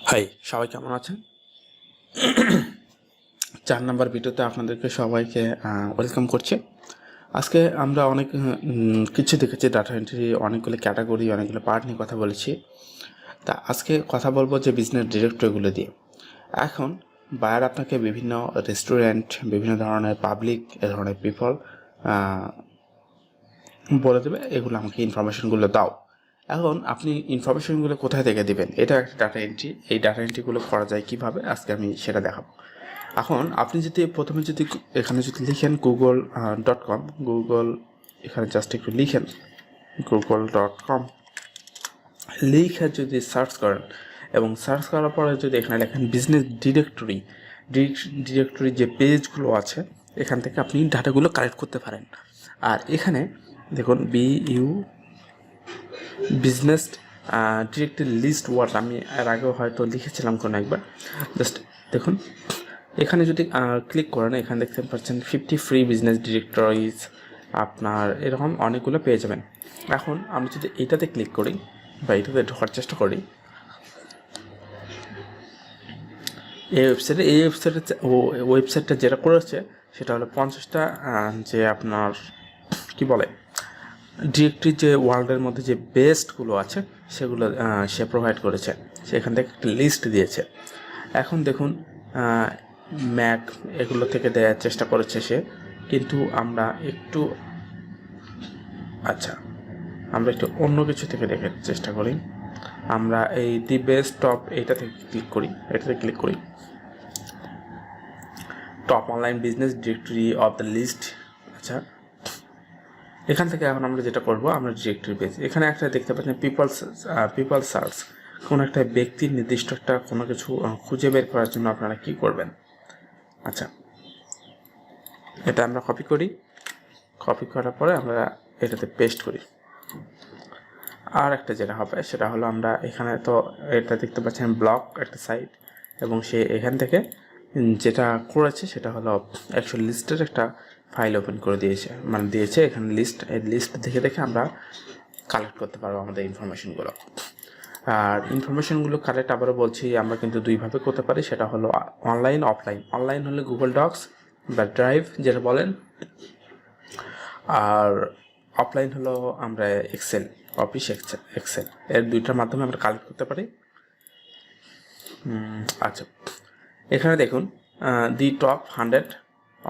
High, সবাই কেমন আছেন? 4 নাম্বার ভিডিওতে আপনাদেরকে সবাইকে ওয়েলকাম করছি। আজকে আমরা অনেক কিছু দেখেছি, ডাটা এন্ট্রি অনেকগুলো ক্যাটাগরি, অনেকগুলো পার্ট নিয়ে কথা বলেছি। তা আজকে কথা বলবো যে বিজনেস ডিরেক্টরিগুলো দিয়ে। এখন বায়ার আপনাকে বিভিন্ন রেস্টুরেন্ট, বিভিন্ন ধরনের পাবলিক, এ ধরনের পিপল বলে দেবে এগুলো আমাকে ইনফরমেশনগুলো দাও। এখন আপনি ইনফরমেশনগুলো কোথায় থেকে দেবেন? এটা একটা ডাটা এন্ট্রি। এই ডাটা এন্ট্রিগুলো করা যায় কীভাবে, আজকে আমি সেটা দেখাবো। এখন আপনি যদি প্রথমে যদি এখানে যদি লিখেন google.com, গুগল এখানে জাস্ট একটু লিখেন google.com, লিখে যদি সার্চ করেন এবং সার্চ করার পরে যদি এখানে লেখেন বিজনেস ডিরেক্টরি যে পেজগুলো আছে এখান থেকে আপনি ডাটাগুলো কালেক্ট করতে পারেন। আর এখানে দেখুন বিজনেস ডিরেক্টরি লিস্ট ওয়ার্ড, আমি এর আগেও হয়তো লিখেছিলাম কোনো একবার। জাস্ট দেখুন এখানে যদি ক্লিক করেন, এখানে দেখতে পাচ্ছেন 50 ফ্রি বিজনেস ডিরেক্টরিজ, আপনার এরকম অনেকগুলো পেয়ে যাবেন। এখন আমি যদি এইটাতে ক্লিক করি বা এইটাতে ঢোকার চেষ্টা করি, এই ওয়েবসাইটটা যেটা করেছে সেটা হলো 50টা যে আপনার কি বলে ডিরেক্টরি, যে ওয়ার্ল্ডের মধ্যে যে বেস্টগুলো আছে সেগুলো সে প্রোভাইড করেছে। সেখান থেকে একটা লিস্ট দিয়েছে। এখন দেখুন ম্যাক এগুলো থেকে দেওয়ার চেষ্টা করেছে সে, কিন্তু আমরা একটু একটু অন্য কিছু থেকে দেখার চেষ্টা করি। আমরা এই দি বেস্ট টপ এটাতে ক্লিক করি top online business directory of the list. আচ্ছা, এখান থেকে এখন আমরা যেটা করব, আমরা ডিরেক্টরি পেজ, এখানে একটা দেখতে পাচ্ছেন পিপল সার্চ, কোনো একটা ব্যক্তির নির্দিষ্ট একটা কোনো কিছু খুঁজে বের করার জন্য আপনারা কি করবেন। আচ্ছা, এটা আমরা কপি করার পরে আমরা এটাতে পেস্ট করি। আর একটা যেটা হবে সেটা হলো, আমরা এখানে তো এটা দেখতে পাচ্ছেন ব্লগ একটা সাইট, এবং সে এখান থেকে যেটা করেছে সেটা হলো অ্যাকচুয়াল লিস্টের একটা ফাইল ওপেন করে দিয়েছে এখানে লিস্ট দেখে আমরা কালেক্ট করতে পারবো আমাদের ইনফরমেশনগুলো। আর ইনফরমেশনগুলো কালেক্ট আবারও বলছি, আমরা কিন্তু দুইভাবে করতে পারি, সেটা হলো অনলাইন, অফলাইন। অনলাইন হলে গুগল ডক্স বা ড্রাইভ যেটা বলেন, আর অফলাইন হলো আমরা এক্সেল এর দুইটার মাধ্যমে আমরা কালেক্ট করতে পারি। আচ্ছা, এখানে দেখুন the top 100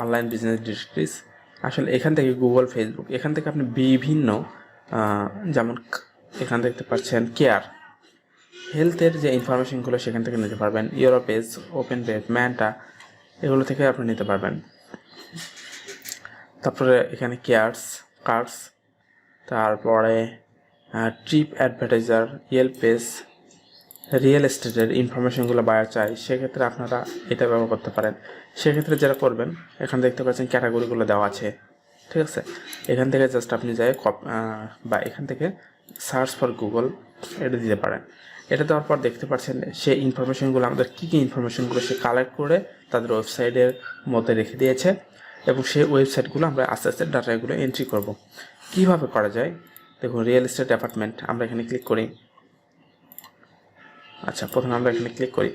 online business directories. আসলে এখান থেকে গুগল, ফেসবুক, এখান থেকে আপনি বিভিন্ন যেমন এখানে দেখতে পাচ্ছেন কেয়ার, হেলথের যে ইনফরমেশনগুলো সেখান থেকে নিতে পারবেন। ইউরোপেজ, ওপেন পেজ, ম্যানটা, এগুলো থেকে আপনি নিতে পারবেন। তারপরে এখানে কার্ডস, তারপরে trip advertiser, yellow page, real এস্টেটের ইনফরমেশনগুলো বায়ার চাই, সেক্ষেত্রে আপনারা এটা ব্যবহার করতে পারেন। সেক্ষেত্রে যেটা করবেন, এখানে দেখতে পাচ্ছেন ক্যাটাগরিগুলো দেওয়া আছে, ঠিক আছে। এখান থেকে জাস্ট আপনি যাই বা এখান থেকে সার্চ ফর গুগল এটা দিতে পারেন। এটা দেওয়ার পর দেখতে পাচ্ছেন সে ইনফরমেশনগুলো, আমাদের কী ইনফরমেশনগুলো সে কালেক্ট করে তাদের ওয়েবসাইটের মধ্যে রেখে দিয়েছে, এবং সেই ওয়েবসাইটগুলো আমরা আস্তে আস্তে ডাটাগুলো এন্ট্রি করব। কীভাবে করা যায় দেখুন, রিয়েল এস্টেট অ্যাপার্টমেন্ট, আমরা এখানে ক্লিক করি। আচ্ছা, প্রথমে আমরা এখানে ক্লিক করি।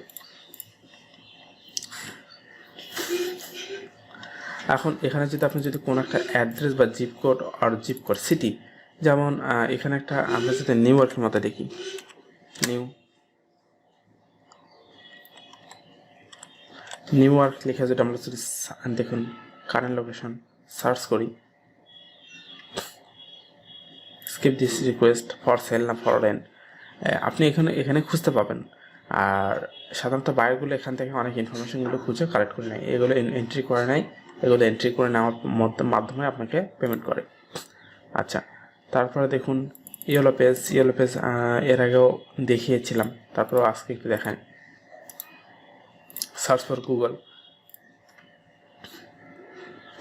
এখন এখানে যদি আপনি কোনো একটা অ্যাড্রেস বা জিপ কোড সিটি, যেমন এখানে একটা আমরা যদি নিউ ইয়র্কের মতো দেখি, নিউ ইয়র্ক লিখে যদি আমরা যদি দেখুন কারেন্ট লোকেশন সার্চ করি, skip this request for sale না ফর রেন্ট, আপনি এখানে খুঁজতে পাবেন। আর সাধারণত বায়ারগুলো এখান থেকে অনেক ইনফরমেশনগুলো খুঁজে কালেক্ট করে নেয়, এগুলো এন্ট্রি করে নেওয়ার মাধ্যমে আপনাকে পেমেন্ট করে। আচ্ছা, তারপরে দেখুন ইয়েলো পেজ এর আগেও দেখিয়েছিলাম, তারপরে আজকে একটু দেখায় সার্চ ফর গুগল।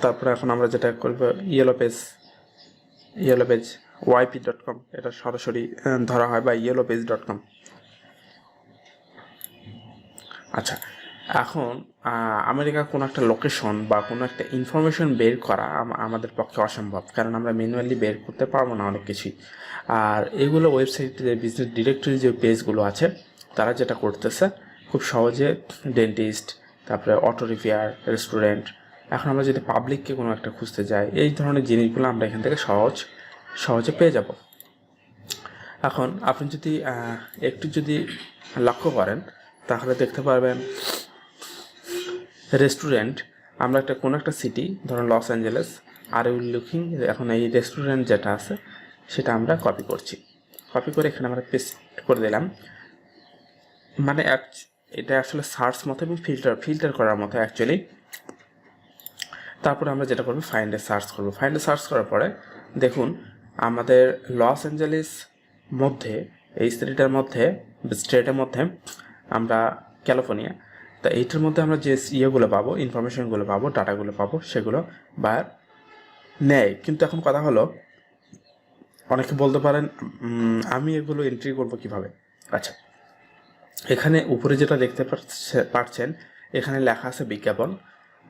তারপরে এখন আমরা যেটা করব, ইয়েলো পেজ yp.com, এটা সরাসরি ধরা হয়, বা yellowpage.com। আচ্ছা, এখন আমেরিকার কোনো একটা লোকেশন বা কোনো একটা ইনফরমেশন বের করা আমাদের পক্ষে অসম্ভব, কারণ আমরা ম্যানুয়ালি বের করতে পারবো না অনেক কিছুই। আর এগুলো ওয়েবসাইটে বিজনেস ডিরেক্টরি যে পেজগুলো আছে তারা যেটা করতেছে খুব সহজে ডেন্টিস্ট, তারপরে অটো রিপেয়ার, রেস্টুরেন্ট। এখন আমরা যদি পাবলিককে কোনো একটা খুঁজতে যাই, এই ধরনের জিনিসগুলো আমরা এখান থেকে সহজে পেয়ে যাব। এখন আপনি যদি একটু যদি লক্ষ্য করেন তাহলে দেখতে পারবেন রেস্টুরেন্ট, আমরা কোনো একটা সিটি, ধরুন Los Angeles, are you looking, এখন এই রেস্টুরেন্ট যেটা আছে সেটা আমরা কপি করছি। কপি করে এখানে আমরা পেস্ট করে দিলাম। মানে এটা আসলে সার্চ মতো এবং ফিল্টার করার মতো অ্যাকচুয়ালি। তারপরে আমরা যেটা করবো, ফাইন্ডে সার্চ করবো। ফাইন্ডে সার্চ করার পরে দেখুন আমাদের লস অ্যাঞ্জেলেস মধ্যে, এই স্টেটের মধ্যে আমরা ক্যালিফোর্নিয়া, তা এইটার মধ্যে আমরা যে ইয়েগুলো পাবো, ইনফরমেশনগুলো পাবো, ডাটাগুলো পাবো, সেগুলো বা নেয়। কিন্তু এখন কথা হলো, অনেকে বলতে পারেন আমি এগুলো এন্ট্রি করবো কিভাবে? আচ্ছা, এখানে উপরে যেটা দেখতে পাচ্ছেন, এখানে লেখা আছে বিজ্ঞাপন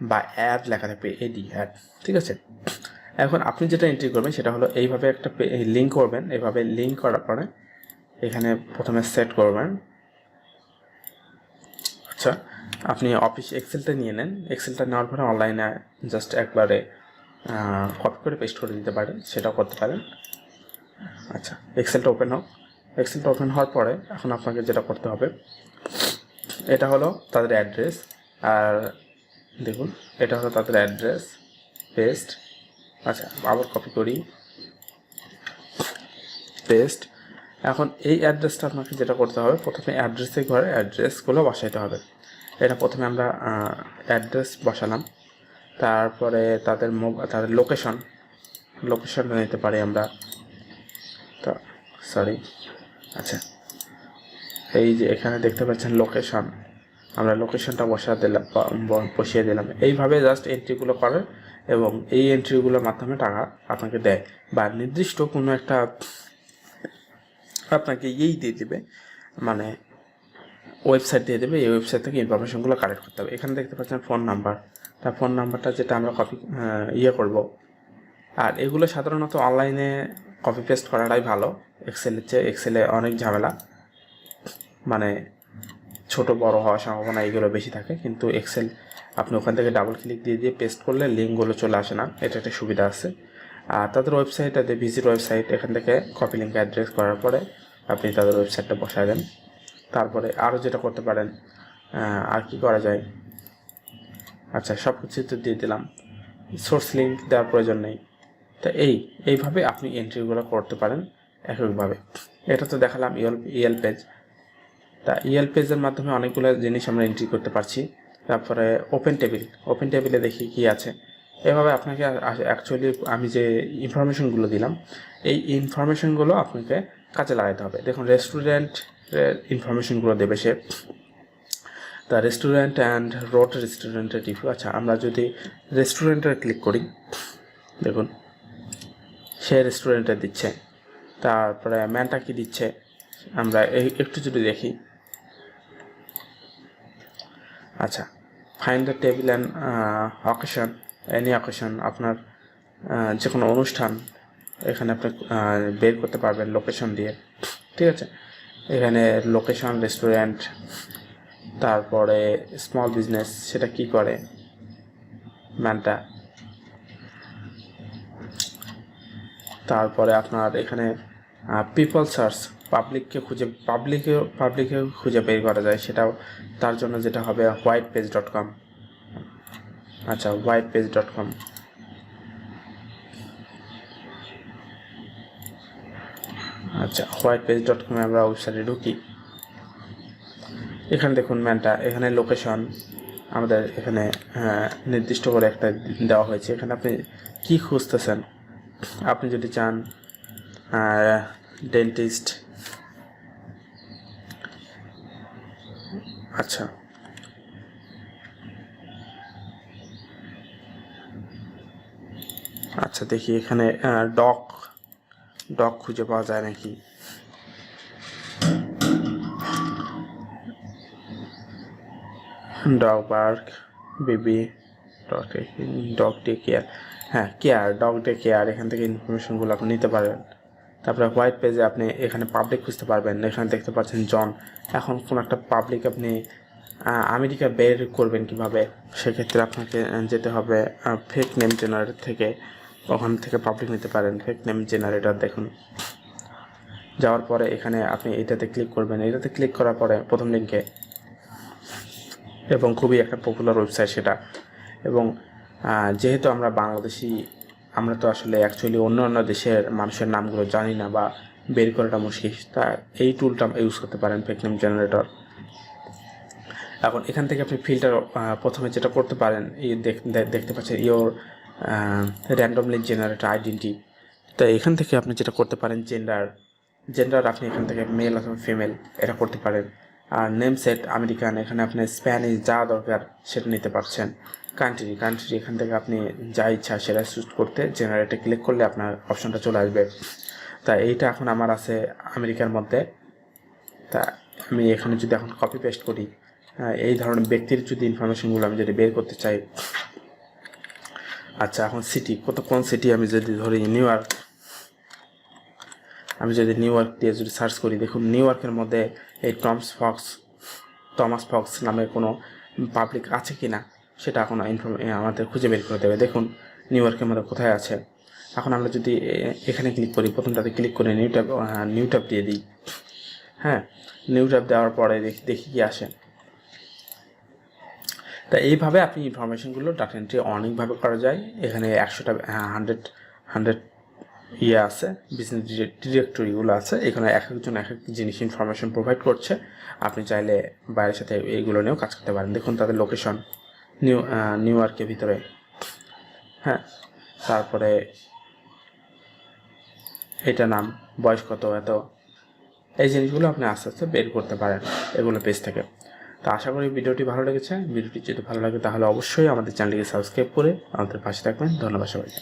বা অ্যাড লেখা থাকবে, এডি অ্যাড, ঠিক আছে। এখন আপনি যেটা এন্ট্রি করবেন সেটা হলো এইভাবে একটা লিঙ্ক করবেন। এইভাবে লিঙ্ক করার পরে এখানে প্রথমে সেট করবেন। আচ্ছা, আপনি অফিস এক্সেলটা নিয়ে নেন। এক্সেলটা নেওয়ার পরে অনলাইনে জাস্ট একবারে কপি করে পেস্ট করে দিতে পারেন, সেটাও করতে পারেন। আচ্ছা, এক্সেলটা ওপেন হোক। এক্সেলটা ওপেন হওয়ার পরে এখন আপনাকে যেটা করতে হবে, এটা হলো তাদের অ্যাড্রেস। আর দেখুন এটা হলো তাদের অ্যাড্রেস, পেস্ট। আচ্ছা, আবার কপি করি, পেস্ট। এখন এই অ্যাড্রেসটা আপনাকে যেটা করতে হবে, প্রথমে অ্যাড্রেসে ঘরে অ্যাড্রেসগুলো বসাইতে হবে। এটা প্রথমে আমরা অ্যাড্রেস বসালাম, তারপরে তাদের লোকেশনটা নিতে পারি আমরা। তা আচ্ছা, এই যে এখানে দেখতে পাচ্ছেন লোকেশন, আমরা লোকেশনটা বসিয়ে দিলাম। এইভাবে জাস্ট এন্ট্রিগুলো করেন এবং এই এন্ট্রিগুলোর মাধ্যমে টাকা আপনাকে দেয়, বা নির্দিষ্ট কোনো একটা আপনাকে দিয়ে দেবে, মানে ওয়েবসাইট দিয়ে দেবে। এই ওয়েবসাইট থেকে ইনফরমেশনগুলো কালেক্ট করতে হবে। এখানে দেখতে পাচ্ছেন ফোন নাম্বার, তার ফোন নাম্বারটা যেটা আমরা কপি করব। আর এগুলো সাধারণত অনলাইনে কপি পেস্ট করাটাই ভালো, এক্সেলের চেয়ে। এক্সেলে অনেক ঝামেলা, মানে ছোট বড় হওয়ার সম্ভাবনা এগুলো বেশি থাকে। কিন্তু এক্সেল আপনি ওখান থেকে ডাবল ক্লিক দিয়ে পেস্ট করলে লিঙ্কগুলো চলে আসে না, এটা একটা সুবিধা আছে। আর তাদের ওয়েবসাইটটাতে ভিজিট ওয়েবসাইট, এখান থেকে কপি লিঙ্ক অ্যাড্রেস করার পরে আপনি তাদের ওয়েবসাইটটা বসায় দেন। তারপরে আরও যেটা করতে পারেন, আর কি করা যায়, আচ্ছা সব কিছু তো দিয়ে দিলাম, সোর্স লিঙ্ক দেওয়ার প্রয়োজন নেই। তা এইভাবে আপনি এন্ট্রিগুলো করতে পারেন এককভাবে। এটা তো দেখালাম ইএল পেজ। তা ইএল পেজের মাধ্যমে অনেকগুলো জিনিস আমরা এন্ট্রি করতে পারছি। তারপরে ওপেন টেবিলে দেখি কি আছে। এভাবে আপনাকে অ্যাকচুয়ালি আমি যে ইনফরমেশনগুলো দিলাম, এই ইনফরমেশনগুলো আপনাকে কাজে লাগাতে হবে। দেখুন রেস্টুরেন্টের ইনফরমেশনগুলো দেবে সে, তা রেস্টুরেন্ট অ্যান্ড রেস্টুরেন্টের রিভিউ। আচ্ছা, আমরা যদি রেস্টুরেন্টে ক্লিক করি, দেখুন সে রেস্টুরেন্টে দিচ্ছে, তারপরে ম্যানটা কি দিচ্ছে আমরা একটু যদি দেখি। আচ্ছা, find the table and occasion, any occasion, আপনার যে কোনো অনুষ্ঠান এখানে আপনি বের করতে পারবেন লোকেশন দিয়ে, ঠিক আছে। এখানে লোকেশন, রেস্টুরেন্ট, তারপরে স্মল বিজনেস সেটা কি করে ম্যানটা, তারপরে আপনার এখানে পিপল সার্চ, পাবলিককে খুঁজে বের করা যায়, সেটাও তার জন্য যেটা হবে whitepage.com। আচ্ছা, whitepage.com, আচ্ছা whitepage.com আমরা ওয়েবসাইটে ঢুকি। এখানে দেখুন ম্যানটা, এখানে লোকেশন আমাদের এখানে নির্দিষ্ট করে একটা দেওয়া হয়েছে। এখানে আপনি কি খুঁজতেছেন, আপনি যদি চান ডেন্টিস্ট, আচ্ছা আচ্ছা দেখি এখানে ডগ খুঁজে পাওয়া যায় নাকি। Dog park, baby, dog day care, হ্যাঁ ডগ ডে কেয়ার, এখান থেকে ইনফরমেশনগুলো আপনি নিতে পারবেন। তারপরে হোয়াইট পেজে আপনি এখানে পাবলিক খুঁজতে পারবেন। এখানে দেখতে পাচ্ছেন জন, এখন কোন একটা পাবলিক আপনি আমেরিকা বের করবেন কিভাবে, সেক্ষেত্রে আপনাকে যেতে হবে ফেক নেম জেনারেটর থেকে, ওখান থেকে পাবলিক নিতে পারেন। ফেক নেম জেনারেটর দেখুন, যাওয়ার পরে এখানে আপনি এটাতে ক্লিক করবেন। এটাতে ক্লিক করার পরে প্রথম লিঙ্কে, এবং খুবই একটা পপুলার ওয়েবসাইট সেটা। এবং যেহেতু আমরা বাংলাদেশি, আমরা তো আসলে অ্যাকচুয়ালি অন্য অন্য দেশের মানুষের নামগুলো জানি না বা বের করাটা মুশকিল, তা এই টুলটা ইউজ করতে পারেন, ফেক নেম জেনারেটর। এখন এখান থেকে আপনি ফিল্টার প্রথমে যেটা করতে পারেন, দেখতে পাচ্ছেন ইওর র্যান্ডমলি জেনারেটর আইডেন্টি। তো এখান থেকে আপনি যেটা করতে পারেন, জেন্ডার আপনি এখান থেকে মেল অথবা ফিমেল এটা করতে পারেন। আর নেম সেট আমেরিকান, এখানে আপনি স্প্যানিশ যা দরকার সেটা নিতে পারছেন। কান্ট্রি এখান থেকে আপনি যা ইচ্ছা সেটা চুজ করতে জেনারেটে ক্লিক করলে আপনার অপশনটা চলে আসবে। তা এইটা এখন আমার আছে আমেরিকার মধ্যে। তা আমি এখানে যদি এখন কপি পেস্ট করি, এই ধরনের ব্যক্তির যদি ইনফরমেশনগুলো আমি যদি বের করতে চাই, আচ্ছা এখন সিটি, কোন সিটি আমি যদি ধরি নিউ ইয়র্ক, আমি যদি নিউ ইয়র্ক দিয়ে যদি সার্চ করি, দেখুন নিউ ইয়র্কের মধ্যে এই টমাস ফক্স নামে কোনো পাবলিক আছে কি না সেটা এখন আমাদের খুঁজে বের করে দেবে। দেখুন নিউ ইয়র্কের মধ্যে কোথায় আছে। এখন আমরা যদি এখানে ক্লিক করি, প্রথমটাতে ক্লিক করে নিউ ট্যাব দিয়ে দিই। হ্যাঁ, নিউ ট্যাব দেওয়ার পরে দেখি কি আসে। তা এইভাবে আপনি ইনফরমেশনগুলো ডাটা এন্ট্রি অনেকভাবে করা যায়। এখানে 100টা 100 আছে, বিজনেস ডিরেক্টরিগুলো আছে। এখানে এক একজন এক এক জিনিস ইনফরমেশন প্রোভাইড করছে। আপনি চাইলে বাইরের সাথে এইগুলো নিয়েও কাজ করতে পারেন। দেখুন তাদের লোকেশন নিউ ইয়র্কের ভিতরে, হ্যাঁ, তারপরে এটা নাম, বয়স কত, এত, এই জিনিসগুলো আপনি আস্তে আস্তে বের করতে পারেন এগুলো পেজ থেকে। তো আশা করি ভিডিওটি ভালো লেগেছে। ভিডিওটি যদি ভালো লাগে তাহলে অবশ্যই আমাদের চ্যানেলটিকে সাবস্ক্রাইব করে আমাদের পাশে থাকবেন। ধন্যবাদ সবাইকে।